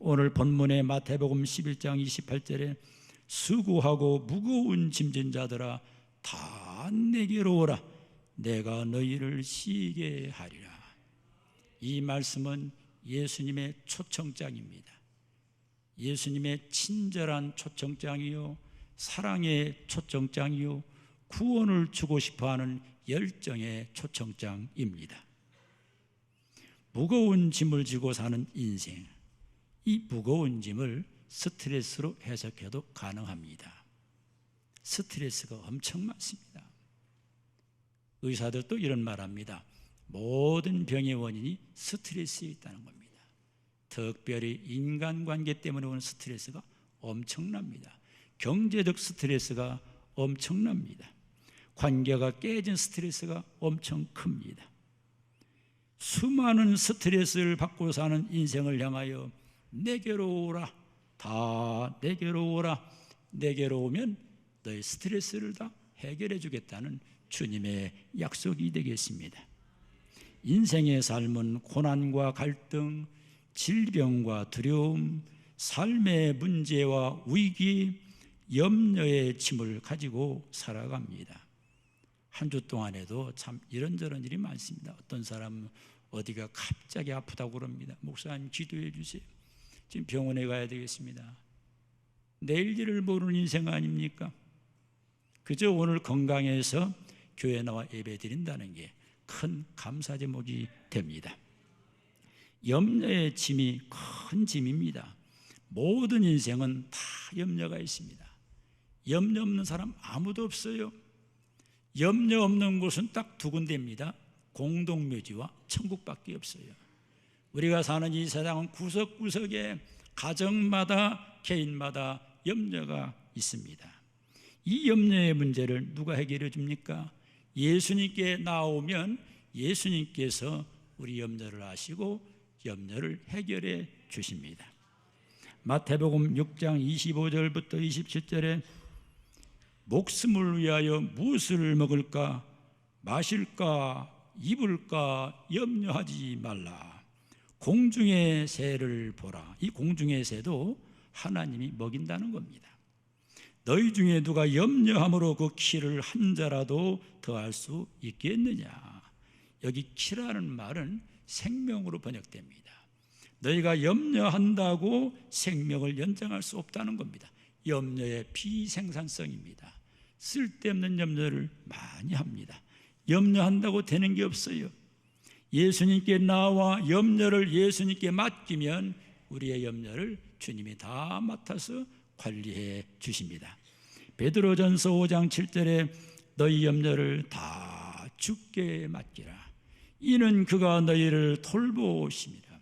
오늘 본문의 마태복음 11장 28절에 수고하고 무거운 짐진 자들아 다 내게로 오라 내가 너희를 쉬게 하리라. 이 말씀은 예수님의 초청장입니다. 예수님의 친절한 초청장이요, 사랑의 초청장이요, 구원을 주고 싶어하는 열정의 초청장입니다. 무거운 짐을 지고 사는 인생, 이 무거운 짐을 스트레스로 해석해도 가능합니다. 스트레스가 엄청 많습니다. 의사들도 이런 말합니다. 모든 병의 원인이 스트레스에 있다는 겁니다. 특별히 인간관계 때문에 오는 스트레스가 엄청납니다. 경제적 스트레스가 엄청납니다. 관계가 깨진 스트레스가 엄청 큽니다. 수많은 스트레스를 받고 사는 인생을 향하여 내게로 오라, 다 내게로 오라, 내게로 오면 너의 스트레스를 다 해결해 주겠다는 주님의 약속이 되겠습니다. 인생의 삶은 고난과 갈등, 질병과 두려움, 삶의 문제와 위기, 염려의 짐을 가지고 살아갑니다. 한 주 동안에도 참 이런저런 일이 많습니다. 어떤 사람은 어디가 갑자기 아프다고 그럽니다. 목사님 기도해 주세요. 지금 병원에 가야 되겠습니다. 내일 일을 모르는 인생 아닙니까? 그저 오늘 건강해서 교회 나와 예배 드린다는 게 큰 감사 제목이 됩니다. 염려의 짐이 큰 짐입니다. 모든 인생은 다 염려가 있습니다. 염려 없는 사람 아무도 없어요. 염려 없는 곳은 딱 두 군데입니다. 공동묘지와 천국밖에 없어요. 우리가 사는 이 세상은 구석구석에 가정마다 개인마다 염려가 있습니다. 이 염려의 문제를 누가 해결해 줍니까? 예수님께 나오면 예수님께서 우리 염려를 아시고 염려를 해결해 주십니다. 마태복음 6장 25절부터 27절에 목숨을 위하여 무엇을 먹을까 마실까 입을까 염려하지 말라. 공중의 새를 보라. 이 공중의 새도 하나님이 먹인다는 겁니다. 너희 중에 누가 염려함으로 그 키를 한 자라도 더할 수 있겠느냐. 여기 키라는 말은 생명으로 번역됩니다. 너희가 염려한다고 생명을 연장할 수 없다는 겁니다. 염려의 비생산성입니다. 쓸데없는 염려를 많이 합니다. 염려한다고 되는 게 없어요. 예수님께 나와 염려를 예수님께 맡기면 우리의 염려를 주님이 다 맡아서 관리해 주십니다. 베드로전서 5장 7절에 너희 염려를 다 주께 맡기라. 이는 그가 너희를 돌보심이라.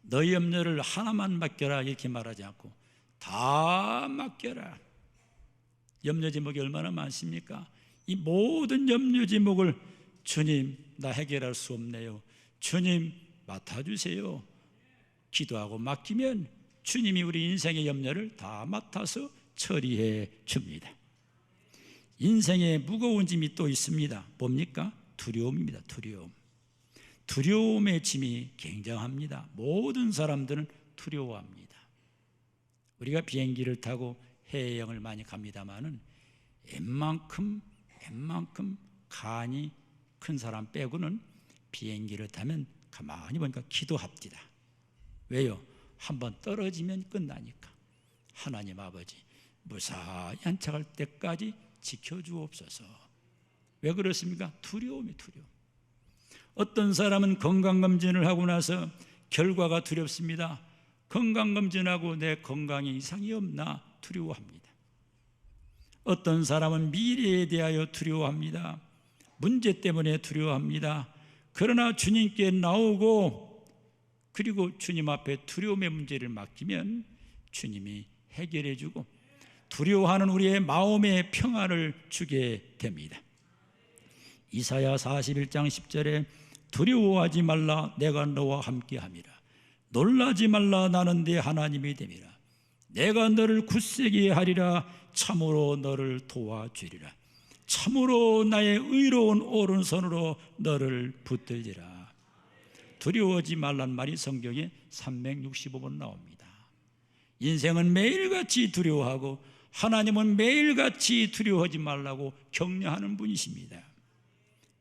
너희 염려를 하나만 맡겨라 이렇게 말하지 않고 다 맡겨라. 염려 제목이 얼마나 많습니까? 이 모든 염려 제목을 주님 나 해결할 수 없네요. 주님 맡아주세요. 기도하고 맡기면 주님이 우리 인생의 염려를 다 맡아서 처리해 줍니다. 인생에 무거운 짐이 또 있습니다. 뭡니까? 두려움입니다. 두려움. 두려움의 짐이 굉장합니다. 모든 사람들은 두려워합니다. 우리가 비행기를 타고 해외여행을 많이 갑니다마는 웬만큼 간이 큰 사람 빼고는 비행기를 타면 가만히 보니까 기도합니다. 왜요? 한번 떨어지면 끝나니까. 하나님 아버지 무사히 안착할 때까지 지켜주옵소서. 왜 그렇습니까? 두려움이 두려움. 어떤 사람은 건강검진을 하고 나서 결과가 두렵습니다. 건강검진하고 내 건강에 이상이 없나 두려워합니다. 어떤 사람은 미래에 대하여 두려워합니다. 문제 때문에 두려워합니다. 그러나 주님께 나오고 그리고 주님 앞에 두려움의 문제를 맡기면 주님이 해결해 주고 두려워하는 우리의 마음의 평안을 주게 됩니다. 이사야 41장 10절에 두려워하지 말라 내가 너와 함께함이라. 놀라지 말라 나는 네 하나님이 됨이라. 내가 너를 굳세게 하리라. 참으로 너를 도와주리라. 참으로 나의 의로운 오른손으로 너를 붙들리라. 두려워하지 말란 말이 성경에 365번 나옵니다. 인생은 매일같이 두려워하고 하나님은 매일같이 두려워하지 말라고 격려하는 분이십니다.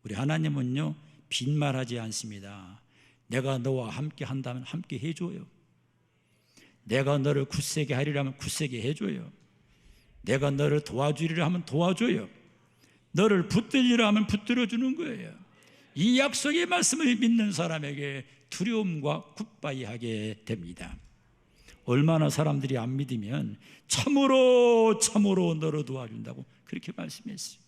우리 하나님은요, 빈말하지 않습니다. 내가 너와 함께 한다면 함께 해줘요. 내가 너를 굳세게 하리라면 굳세게 해줘요. 내가 너를 도와주리라 하면 도와줘요. 너를 붙들리라 하면 붙들어주는 거예요. 이 약속의 말씀을 믿는 사람에게 두려움과 굿바이 하게 됩니다. 얼마나 사람들이 안 믿으면 참으로 너를 도와준다고 그렇게 말씀했어요.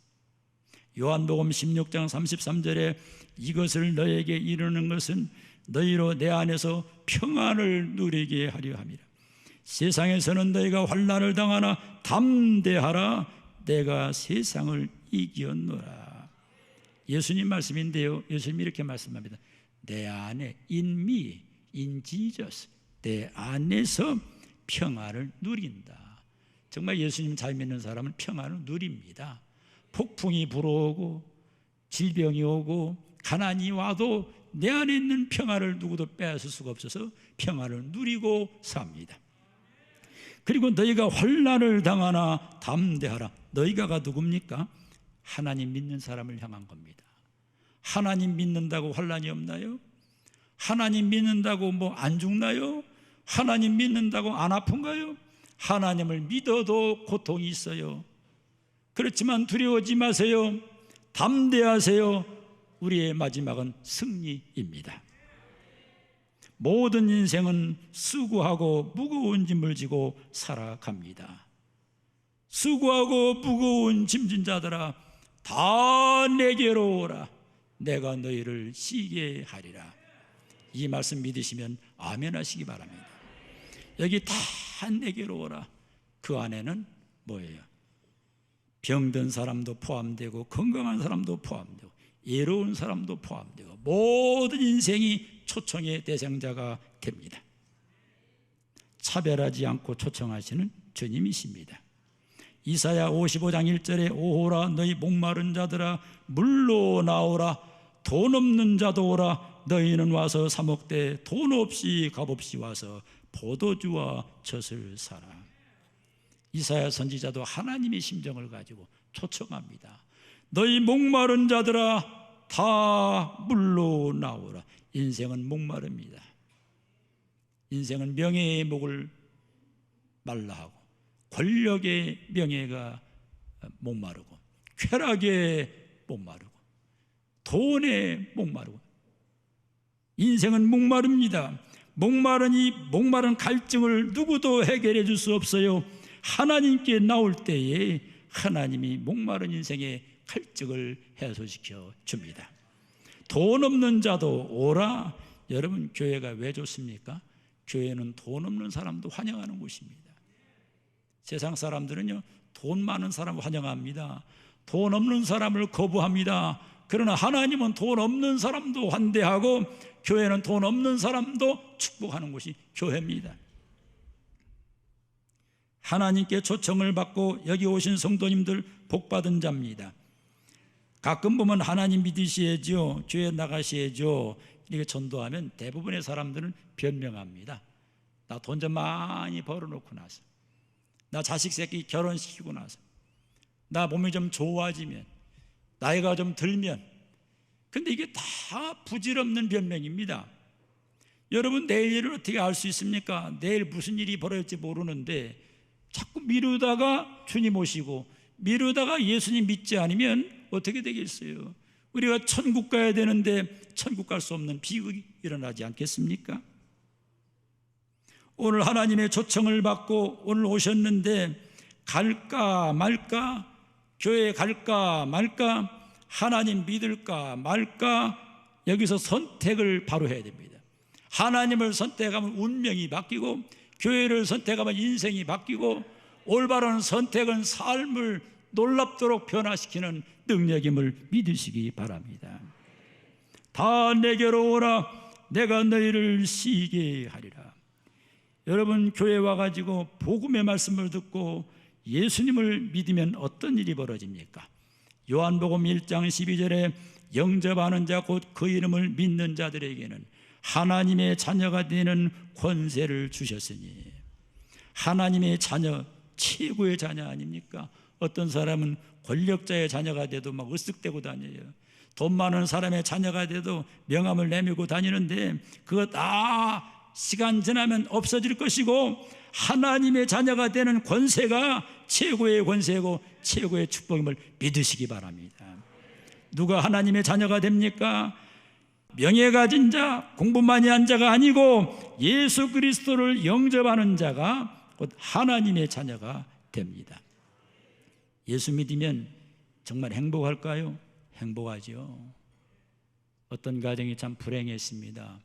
요한복음 16장 33절에 이것을 너에게 이르는 것은 너희로 내 안에서 평안을 누리게 하려 함이라. 세상에서는 너희가 환난을 당하나 담대하라, 내가 세상을 이겼노라. 예수님 말씀인데요, 예수님이 이렇게 말씀합니다. 내 안에 in me, in Jesus, 내 안에서 평안을 누린다. 정말 예수님 잘 믿는 사람은 평안을 누립니다. 폭풍이 불어오고 질병이 오고 가난이 와도 내 안에 있는 평안을 누구도 빼앗을 수가 없어서 평안을 누리고 삽니다. 그리고 너희가 환난을 당하나 담대하라. 너희가가 누굽니까? 하나님 믿는 사람을 향한 겁니다. 하나님 믿는다고 환난이 없나요? 하나님 믿는다고 뭐 안 죽나요? 하나님 믿는다고 안 아픈가요? 하나님을 믿어도 고통이 있어요. 그렇지만 두려워하지 마세요. 담대하세요. 우리의 마지막은 승리입니다. 모든 인생은 수고하고 무거운 짐을 지고 살아갑니다. 수고하고 무거운 짐진 자들아, 다 내게로 오라. 내가 너희를 쉬게 하리라. 이 말씀 믿으시면 아멘 하시기 바랍니다. 여기 다 내게로 오라. 그 안에는 뭐예요? 병든 사람도 포함되고 건강한 사람도 포함되고 예로운 사람도 포함되고 모든 인생이 초청의 대상자가 됩니다. 차별하지 않고 초청하시는 주님이십니다. 이사야 55장 1절에 오호라 너희 목마른 자들아 물로 나오라. 돈 없는 자도 오라. 너희는 와서 사 먹되 돈 없이 값없이 와서 포도주와 젖을 사라. 이사야 선지자도 하나님의 심정을 가지고 초청합니다. 너희 목마른 자들아 다 물로 나오라. 인생은 목마릅니다. 인생은 명예의 목을 말라하고 권력의 명예가 목마르고 쾌락의 목마르고 돈의 목마르고 인생은 목마릅니다. 목마른 이 목마른 갈증을 누구도 해결해 줄 수 없어요. 하나님께 나올 때에 하나님이 목마른 인생의 갈증을 해소시켜 줍니다. 돈 없는 자도 오라. 여러분, 교회가 왜 좋습니까? 교회는 돈 없는 사람도 환영하는 곳입니다. 세상 사람들은요, 돈 많은 사람을 환영합니다. 돈 없는 사람을 거부합니다. 그러나 하나님은 돈 없는 사람도 환대하고 교회는 돈 없는 사람도 축복하는 곳이 교회입니다. 하나님께 초청을 받고 여기 오신 성도님들 복받은 자입니다. 가끔 보면 하나님 믿으셔야죠, 교회 나가셔야죠 이렇게 전도하면 대부분의 사람들은 변명합니다. 나 돈 좀 많이 벌어놓고 나서, 나 자식 새끼 결혼시키고 나서, 나 몸이 좀 좋아지면, 나이가 좀 들면. 근데 이게 다 부질없는 변명입니다. 여러분, 내일 일을 어떻게 알 수 있습니까? 내일 무슨 일이 벌어질지 모르는데 자꾸 미루다가 주님 오시고 미루다가 예수님 믿지 않으면 어떻게 되겠어요? 우리가 천국 가야 되는데 천국 갈 수 없는 비극이 일어나지 않겠습니까? 오늘 하나님의 초청을 받고 오늘 오셨는데 갈까 말까, 교회 갈까 말까, 하나님 믿을까 말까, 여기서 선택을 바로 해야 됩니다. 하나님을 선택하면 운명이 바뀌고 교회를 선택하면 인생이 바뀌고 올바른 선택은 삶을 놀랍도록 변화시키는 능력임을 믿으시기 바랍니다. 다 내게로 오라. 내가 너희를 쉬게 하리라. 여러분, 교회 와가지고 복음의 말씀을 듣고 예수님을 믿으면 어떤 일이 벌어집니까? 요한복음 1장 12절에 영접하는 자 곧 그 이름을 믿는 자들에게는 하나님의 자녀가 되는 권세를 주셨으니, 하나님의 자녀, 최고의 자녀 아닙니까? 어떤 사람은 권력자의 자녀가 돼도 막 으쓱대고 다녀요. 돈 많은 사람의 자녀가 돼도 명함을 내밀고 다니는데 그거 다 시간 지나면 없어질 것이고, 하나님의 자녀가 되는 권세가 최고의 권세고 최고의 축복임을 믿으시기 바랍니다. 누가 하나님의 자녀가 됩니까? 명예 가진 자, 공부 많이 한 자가 아니고 예수 그리스도를 영접하는 자가 곧 하나님의 자녀가 됩니다. 예수 믿으면 정말 행복할까요? 행복하죠. 어떤 가정이 참 불행했습니다.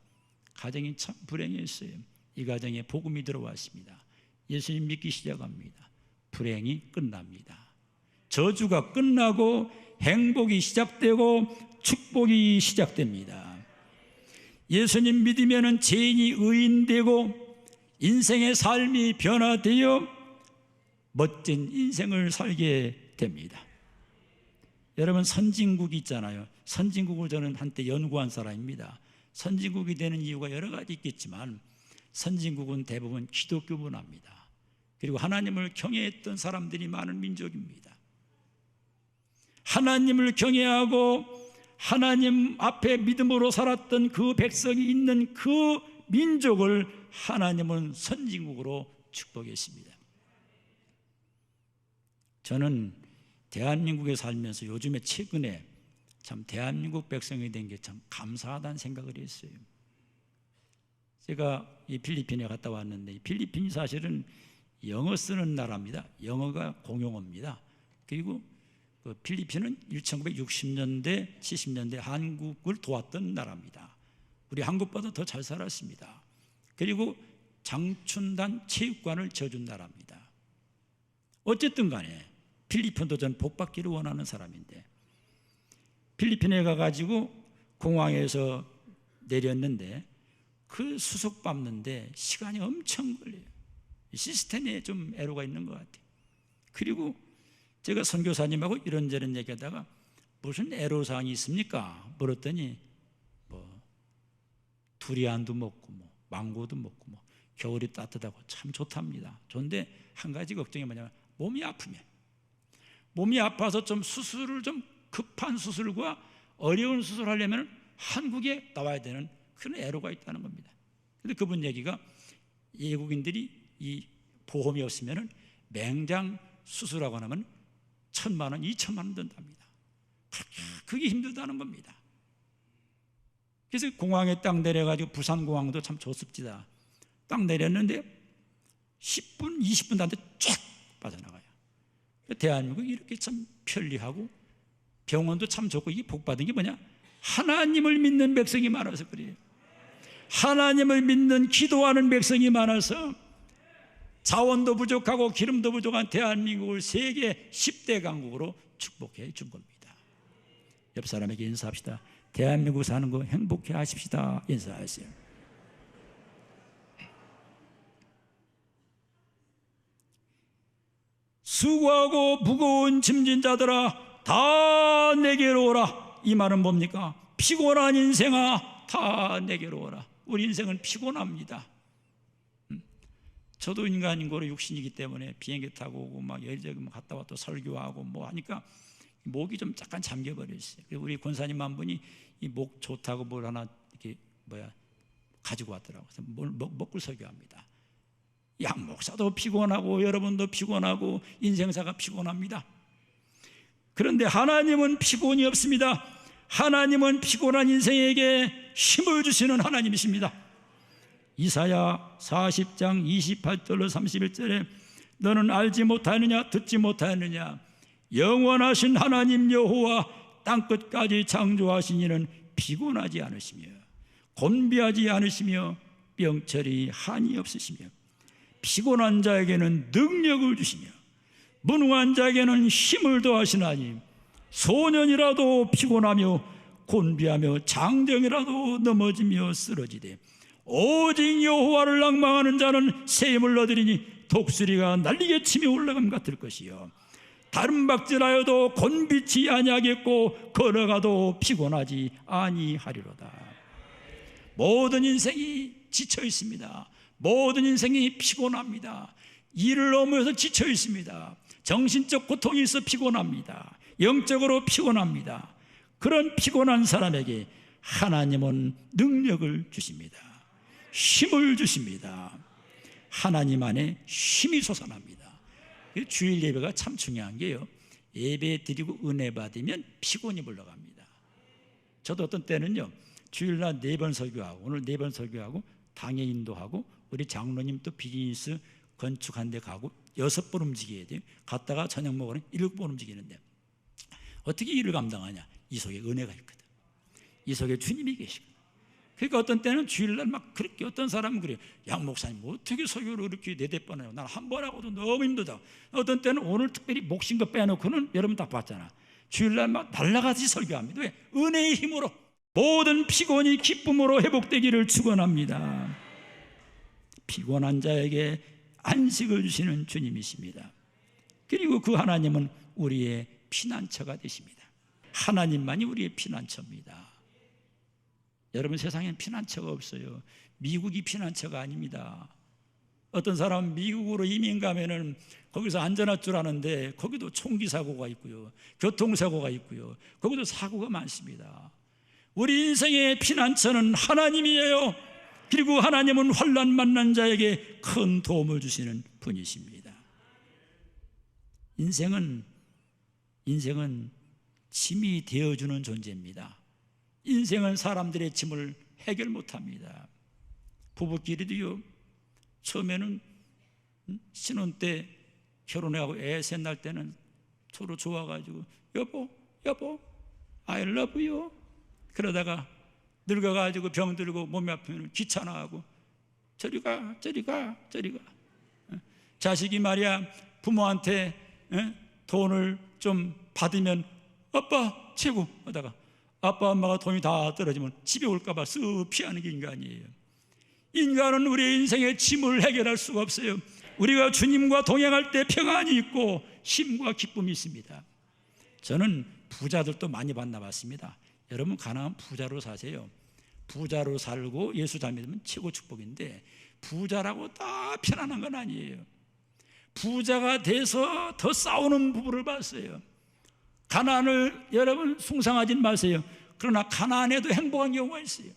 가정이 참 불행했어요. 이 가정에 복음이 들어왔습니다. 예수님 믿기 시작합니다. 불행이 끝납니다. 저주가 끝나고 행복이 시작되고 축복이 시작됩니다. 예수님 믿으면 죄인이 의인되고 인생의 삶이 변화되어 멋진 인생을 살게 됩니다. 여러분, 선진국이 있잖아요. 선진국을 저는 한때 연구한 사람입니다. 선진국이 되는 이유가 여러 가지 있겠지만 선진국은 대부분 기독교 문화입니다. 그리고 하나님을 경외했던 사람들이 많은 민족입니다. 하나님을 경외하고 하나님 앞에 믿음으로 살았던 그 백성이 있는 그 민족을 하나님은 선진국으로 축복했습니다. 저는 대한민국에 살면서 요즘에 최근에 참 대한민국 백성이 된 게 참 감사하다는 생각을 했어요. 제가 이 필리핀에 갔다 왔는데, 이 필리핀이 사실은 영어 쓰는 나라입니다. 영어가 공용어입니다. 그리고 그 필리핀은 1960년대, 70년대 한국을 도왔던 나라입니다. 우리 한국보다 더 잘 살았습니다. 그리고 장춘단 체육관을 지어준 나라입니다. 어쨌든 간에 필리핀도 전 복받기를 원하는 사람인데, 필리핀에 가가지고 공항에서 내렸는데 그 수속 밟는데 시간이 엄청 걸려요. 시스템에 좀 애로가 있는 것 같아요. 그리고 제가 선교사님하고 이런저런 얘기하다가 무슨 애로사항이 있습니까? 물었더니 뭐 두리안도 먹고 뭐 망고도 먹고 뭐 겨울이 따뜻하고 참 좋답니다. 좋은데 한 가지 걱정이 뭐냐면 몸이 아프면, 몸이 아파서 좀 수술을, 좀 급한 수술과 어려운 수술을 하려면 한국에 나와야 되는 그런 애로가 있다는 겁니다. 근데 그분 얘기가 외국인들이 이 보험이 없으면 맹장 수술하고 나면 1,000만 원, 2,000만 원 든답니다. 그게 힘들다는 겁니다. 그래서 공항에 딱 내려가지고, 부산공항도 참 좋습니다. 딱 내렸는데 10분, 20분 단데 쫙 빠져나가요. 대한민국이 이렇게 참 편리하고 병원도 참 좋고, 이게 복받은 게 뭐냐? 하나님을 믿는 백성이 많아서 그래요. 하나님을 믿는 기도하는 백성이 많아서 자원도 부족하고 기름도 부족한 대한민국을 세계 10대 강국으로 축복해 준 겁니다. 옆 사람에게 인사합시다. 대한민국 사는 거 행복해 하십시다. 인사하세요. 수고하고 무거운 짐진 자들아 다 내게로 오라. 이 말은 뭡니까? 피곤한 인생아 다 내게로 오라. 우리 인생은 피곤합니다. 저도 인간인고로 육신이기 때문에 비행기 타고 오고 막 여기저기 갔다 왔다 설교하고 뭐 하니까 목이 좀 잠깐 잠겨버렸어요. 그리고 우리 권사님 한 분이 이 목 좋다고 뭘 하나 이렇게 가지고 왔더라고요. 그래서 뭘 먹고 설교합니다. 양 목사도 피곤하고 여러분도 피곤하고 인생사가 피곤합니다. 그런데 하나님은 피곤이 없습니다. 하나님은 피곤한 인생에게 힘을 주시는 하나님이십니다. 이사야 40장 28절로 31절에 너는 알지 못하느냐 듣지 못하느냐 영원하신 하나님 여호와 땅끝까지 창조하신 이는 피곤하지 않으시며 곤비하지 않으시며 병철이 한이 없으시며 피곤한 자에게는 능력을 주시며 무능한 자에게는 힘을 더하시나니 소년이라도 피곤하며 곤비하며 장정이라도 넘어지며 쓰러지되 오직 여호와를 낭망하는 자는 새 힘을 얻으리니 독수리가 날리게 치며 올라감 같을 것이요 다른 박질하여도 곤비치 아니하겠고 걸어가도 피곤하지 아니하리로다. 모든 인생이 지쳐 있습니다. 모든 인생이 피곤합니다. 일을 넘어서 지쳐 있습니다. 정신적 고통이 있어 피곤합니다. 영적으로 피곤합니다. 그런 피곤한 사람에게 하나님은 능력을 주십니다. 힘을 주십니다. 하나님 안에 힘이 솟아납니다. 주일 예배가 참 중요한 게요, 예배 드리고 은혜 받으면 피곤이 물러갑니다. 저도 어떤 때는요, 주일날 4번 설교하고, 오늘 4번 설교하고, 당회 인도하고, 우리 장로님 또 비즈니스 건축한 데 가고 6번 움직여야 돼요. 갔다가 저녁 먹으러 7번 움직이는데 어떻게 일을 감당하냐? 이 속에 은혜가 있거든. 이 속에 주님이 계시거든. 그러니까 어떤 때는 주일날 막 그렇게, 어떤 사람은 그래요. 양 목사님 어떻게 설교를 이렇게 4번 해요? 난 한 번 하고도 너무 힘들다. 어떤 때는 오늘 특별히 목신 거 빼놓고는 여러분 다 봤잖아. 주일날 막 날라가듯이 설교합니다. 왜? 은혜의 힘으로 모든 피곤이 기쁨으로 회복되기를 축원합니다. 피곤한 자에게 안식을 주시는 주님이십니다. 그리고 그 하나님은 우리의 피난처가 되십니다. 하나님만이 우리의 피난처입니다. 여러분, 세상엔 피난처가 없어요. 미국이 피난처가 아닙니다. 어떤 사람은 미국으로 이민 가면은 거기서 안전할 줄 아는데 거기도 총기 사고가 있고요, 교통사고가 있고요, 거기도 사고가 많습니다. 우리 인생의 피난처는 하나님이에요. 그리고 하나님은 환난 만난 자에게 큰 도움을 주시는 분이십니다. 인생은 짐이 되어주는 존재입니다. 인생은 사람들의 짐을 해결 못합니다. 부부끼리도요, 처음에는 신혼 때 결혼하고 애 셋 날 때는 서로 좋아가지고 여보 I love you, 그러다가 늙어가지고 병들고 몸이 아프면 귀찮아하고 저리 가. 자식이 말이야 부모한테 돈을 좀 받으면 아빠 최고 하다가 아빠 엄마가 돈이 다 떨어지면 집에 올까봐 쓱 피하는 게 인간이에요. 인간은 우리의 인생의 짐을 해결할 수가 없어요. 우리가 주님과 동행할 때 평안이 있고 힘과 기쁨이 있습니다. 저는 부자들도 많이 만나봤습니다. 여러분, 가난한 부자로 사세요. 부자로 살고 예수 잘 믿으면 최고 축복인데 부자라고 다 편안한 건 아니에요. 부자가 돼서 더 싸우는 부부를 봤어요. 가난을 여러분 숭상하진 마세요. 그러나 가난해도 행복한 경우가 있어요.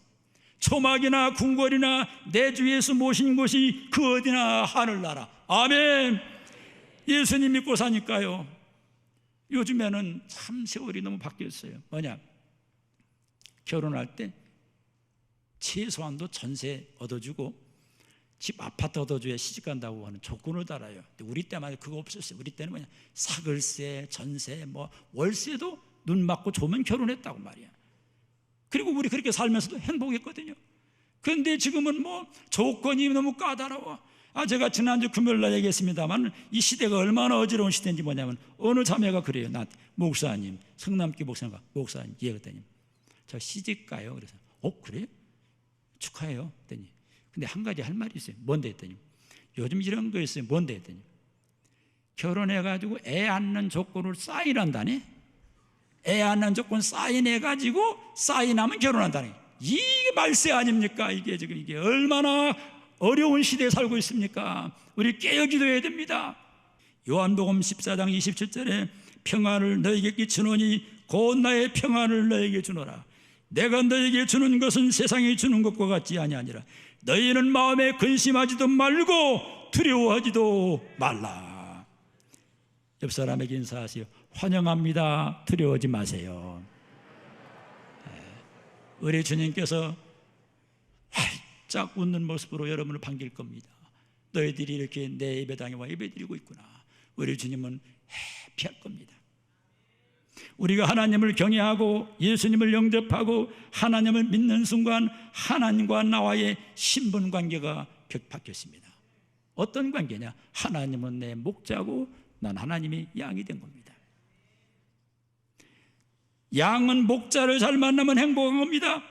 초막이나 궁궐이나 내 주 예수 모신 곳이 그 어디나 하늘나라. 아멘. 예수님 믿고 사니까요. 요즘에는 참 세월이 너무 바뀌었어요. 뭐냐, 결혼할 때 최소한도 전세 얻어주고 집 아파트 얻어줘야 시집간다고 하는 조건을 달아요. 근데 우리 때만 그거 없었어요. 우리 때는 뭐냐, 사글세, 전세, 뭐 월세도 눈 맞고 좋으면 결혼했다고 말이야. 그리고 우리 그렇게 살면서도 행복했거든요. 그런데 지금은 뭐 조건이 너무 까다로워. 제가 지난주 금요일 날 얘기했습니다만 이 시대가 얼마나 어지러운 시대인지 뭐냐면, 어느 자매가 그래요. 나한테, 목사님, 성남교 목사님과 목사님 얘기했더니 저 시집 가요. 그래서 그래요? 축하해요. 했더니 근데 한 가지 할 말이 있어요. 뭔데 했더니 요즘 이런 거 있어요. 뭔데 했더니 결혼해가지고 애 낳는 조건을 사인한다네. 애 낳는 조건 사인해가지고 사인하면 결혼한다네. 이게 말세 아닙니까? 이게 지금 이게 얼마나 어려운 시대에 살고 있습니까? 우리 깨어 기도해야 됩니다. 요한복음 14장 27절에 평안을 너에게 끼치노니 곧 나의 평안을 너에게 주노라. 내가 너에게 주는 것은 세상이 주는 것과 같지 아니하니라. 너희는 마음에 근심하지도 말고 두려워하지도 말라. 옆 사람에게 인사하세요. 환영합니다. 두려워하지 마세요. 우리 주님께서 활짝 웃는 모습으로 여러분을 반길 겁니다. 너희들이 이렇게 내 예배당에 와 예배드리고 있구나. 우리 주님은 해피할 겁니다. 우리가 하나님을 경외하고 예수님을 영접하고 하나님을 믿는 순간 하나님과 나와의 신분관계가 바뀌었습니다. 어떤 관계냐? 하나님은 내 목자고 난 하나님의 양이 된 겁니다. 양은 목자를 잘 만나면 행복한 겁니다.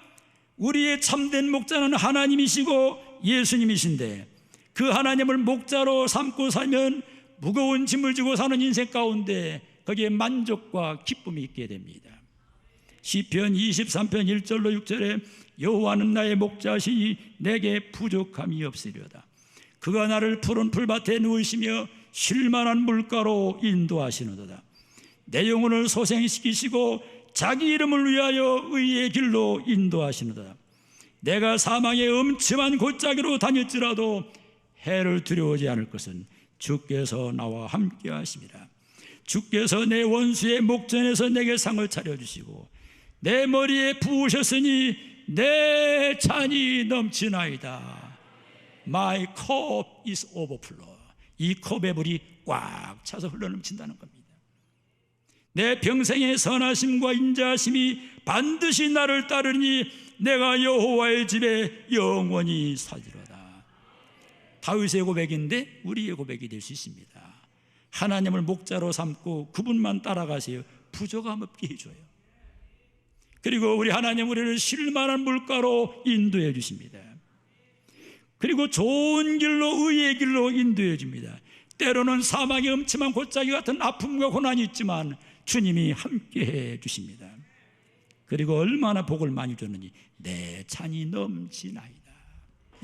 우리의 참된 목자는 하나님이시고 예수님이신데 그 하나님을 목자로 삼고 살면 무거운 짐을 지고 사는 인생 가운데 거기에 만족과 기쁨이 있게 됩니다. 시편 23편 1절로 6절에 여호와는 나의 목자시니 내게 부족함이 없으리로다. 그가 나를 푸른 풀밭에 누우시며 쉴만한 물가로 인도하시는도다. 내 영혼을 소생시키시고 자기 이름을 위하여 의의 길로 인도하시는도다. 내가 사망의 음침한 골짜기로 다닐지라도 해를 두려워하지 않을 것은 주께서 나와 함께 하심이라. 주께서 내 원수의 목전에서 내게 상을 차려주시고 내 머리에 부으셨으니 내 잔이 넘치나이다. My cup is overflow. 이 컵의 물이 꽉 차서 흘러넘친다는 겁니다. 내 평생의 선하심과 인자하심이 반드시 나를 따르니 내가 여호와의 집에 영원히 살리로다. 다윗의 고백인데 우리의 고백이 될 수 있습니다. 하나님을 목자로 삼고 그분만 따라가세요. 부족함 없게 해줘요. 그리고 우리 하나님 우리를 쉴만한 물가로 인도해 주십니다. 그리고 좋은 길로 의의 길로 인도해 줍니다. 때로는 사망의 음침한 골짜기 같은 아픔과 고난이 있지만 주님이 함께해 주십니다. 그리고 얼마나 복을 많이 줬는지 내 잔이 넘치나이다.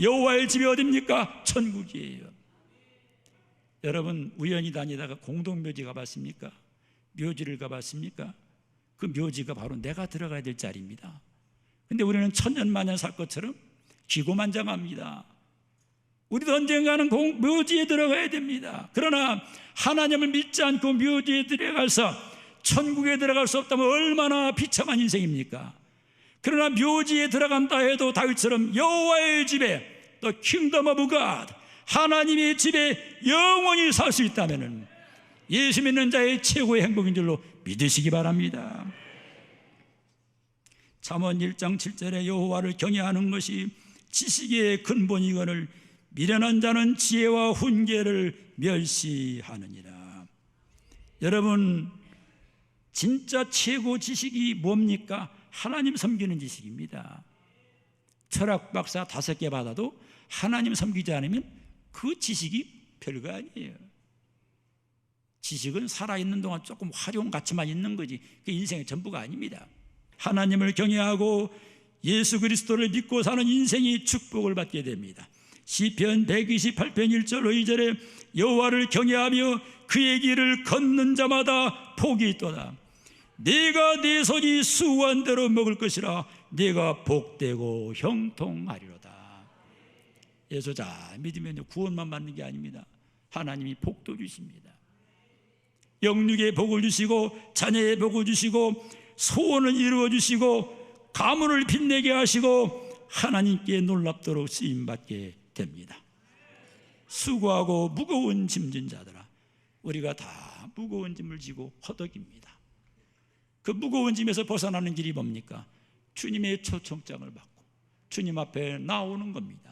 여호와의 집이 어딥니까? 천국이에요. 여러분 우연히 다니다가 공동묘지 가봤습니까? 묘지를 가봤습니까? 그 묘지가 바로 내가 들어가야 될 자리입니다. 근데 우리는 천년만년 살 것처럼 기고만장합니다. 우리도 언젠가는 묘지에 들어가야 됩니다. 그러나 하나님을 믿지 않고 묘지에 들어가서 천국에 들어갈 수 없다면 얼마나 비참한 인생입니까? 그러나 묘지에 들어간다 해도 다윗처럼 여호와의 집에 또 킹덤 오브 갓 하나님의 집에 영원히 살 수 있다면 예수 믿는 자의 최고의 행복인 줄로 믿으시기 바랍니다. 잠언 1장 7절에 여호와를 경외하는 것이 지식의 근본이거늘 미련한 자는 지혜와 훈계를 멸시하느니라. 여러분 진짜 최고 지식이 뭡니까? 하나님 섬기는 지식입니다. 철학 박사 5개 받아도 하나님 섬기지 않으면 그 지식이 별거 아니에요. 지식은 살아있는 동안 조금 활용 가치만 있는 거지 그 인생의 전부가 아닙니다. 하나님을 경외하고 예수 그리스도를 믿고 사는 인생이 축복을 받게 됩니다. 시편 128편 1절 2절에 여호와를 경외하며 그의 길을 걷는 자마다 복이 있도다. 네가 네 손이 수고한 대로 먹을 것이라 네가 복되고 형통하리로다. 예수자 믿으면 구원만 받는 게 아닙니다. 하나님이 복도 주십니다. 영육의 복을 주시고 자녀의 복을 주시고 소원을 이루어 주시고 가문을 빛내게 하시고 하나님께 놀랍도록 쓰임받게 됩니다. 수고하고 무거운 짐진 자들아, 우리가 다 무거운 짐을 지고 허덕입니다. 그 무거운 짐에서 벗어나는 길이 뭡니까? 주님의 초청장을 받고 주님 앞에 나오는 겁니다.